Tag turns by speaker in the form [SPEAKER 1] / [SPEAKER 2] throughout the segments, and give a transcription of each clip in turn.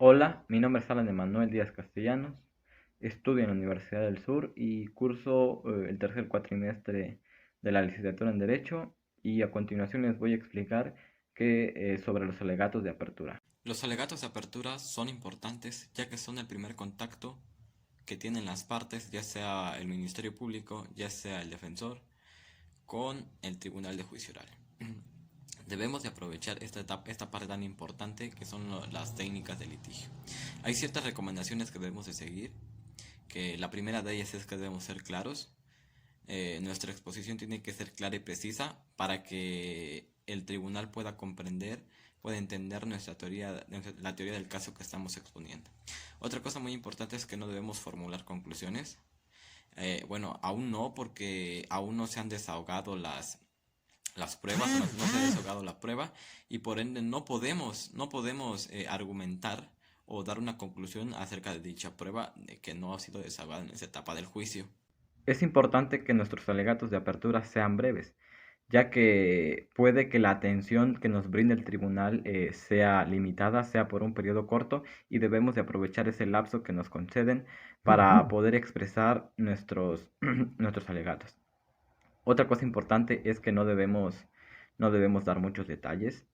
[SPEAKER 1] Hola, mi nombre es Alan Emanuel Díaz Castellanos, estudio en la Universidad del Sur y curso el tercer cuatrimestre de la licenciatura en Derecho y a continuación les voy a explicar sobre los alegatos de apertura.
[SPEAKER 2] Los alegatos de apertura son importantes ya que son el primer contacto que tienen las partes, ya sea el Ministerio Público, ya sea el defensor, con el Tribunal de Juicio Oral. Debemos de aprovechar esta parte tan importante que son las técnicas de litigio. Hay ciertas recomendaciones que debemos de seguir, que la primera de ellas es que debemos ser claros. Nuestra exposición tiene que ser clara y precisa para que el tribunal pueda comprender, pueda entender la teoría del caso que estamos exponiendo. Otra cosa muy importante es que no debemos formular conclusiones. Bueno, aún no, porque aún no se han desahogado las pruebas, no se ha desahogado la prueba y por ende no podemos argumentar o dar una conclusión acerca de dicha prueba que no ha sido desahogada en esa etapa del juicio.
[SPEAKER 1] Es importante que nuestros alegatos de apertura sean breves, ya que puede que la atención que nos brinde el tribunal sea limitada, sea por un periodo corto, y debemos de aprovechar ese lapso que nos conceden para poder expresar nuestros alegatos. Otra cosa importante es que no debemos dar muchos detalles,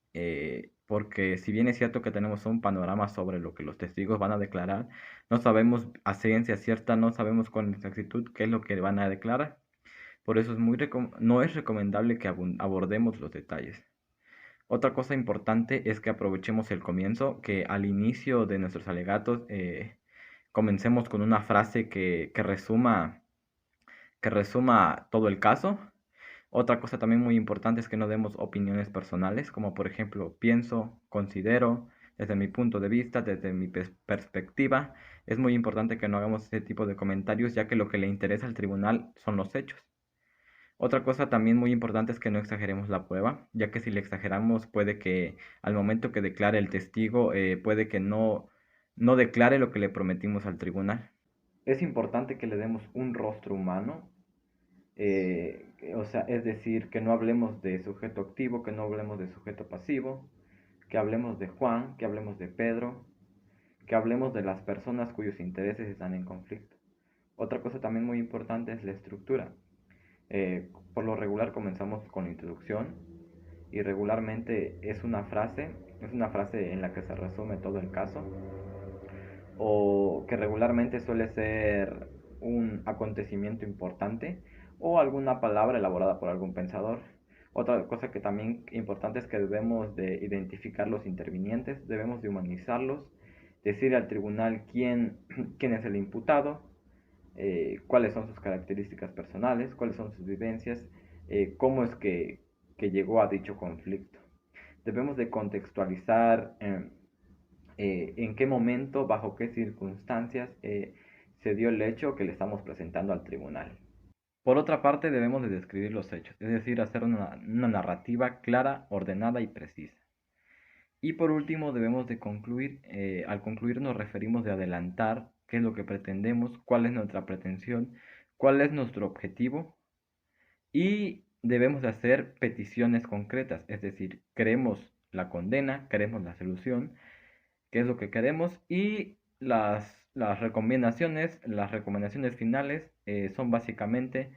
[SPEAKER 1] porque si bien es cierto que tenemos un panorama sobre lo que los testigos van a declarar, no sabemos a ciencia cierta, no sabemos con exactitud qué es lo que van a declarar. Por eso no es recomendable que abordemos los detalles. Otra cosa importante es que aprovechemos el comienzo, que al inicio de nuestros alegatos comencemos con una frase que resuma todo el caso. Otra cosa también muy importante es que no demos opiniones personales, como por ejemplo, pienso, considero, desde mi punto de vista, desde mi perspectiva. Es muy importante que no hagamos ese tipo de comentarios, ya que lo que le interesa al tribunal son los hechos. Otra cosa también muy importante es que no exageremos la prueba, ya que si le exageramos puede que al momento que declare el testigo, puede que no declare lo que le prometimos al tribunal. Es importante que le demos un rostro humano, o sea, es decir, que no hablemos de sujeto activo, que no hablemos de sujeto pasivo, que hablemos de Juan, que hablemos de Pedro, que hablemos de las personas cuyos intereses están en conflicto. Otra cosa también muy importante es la estructura. Por lo regular comenzamos con la introducción y regularmente es una frase en la que se resume todo el caso, o que regularmente suele ser un acontecimiento importante o alguna palabra elaborada por algún pensador. Otra cosa que también importante es que debemos de identificar los intervinientes, debemos de humanizarlos, decir al tribunal quién es el imputado, cuáles son sus características personales, cuáles son sus vivencias, cómo es que llegó a dicho conflicto. Debemos de contextualizar en qué momento, bajo qué circunstancias se dio el hecho que le estamos presentando al tribunal. Por otra parte, debemos de describir los hechos, es decir, hacer una narrativa clara, ordenada y precisa. Y por último, debemos de concluir. Al concluir nos referimos de adelantar qué es lo que pretendemos, cuál es nuestra pretensión, cuál es nuestro objetivo, y debemos de hacer peticiones concretas, es decir, queremos la condena, queremos la solución, qué es lo que queremos, y las recomendaciones finales son básicamente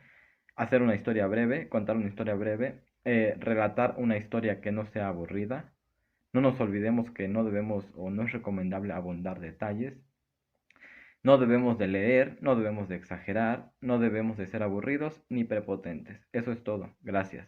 [SPEAKER 1] hacer una historia breve, contar una historia breve, relatar una historia que no sea aburrida. No nos olvidemos que no debemos o no es recomendable abundar detalles. No debemos de leer, no debemos de exagerar, no debemos de ser aburridos ni prepotentes. Eso es todo. Gracias.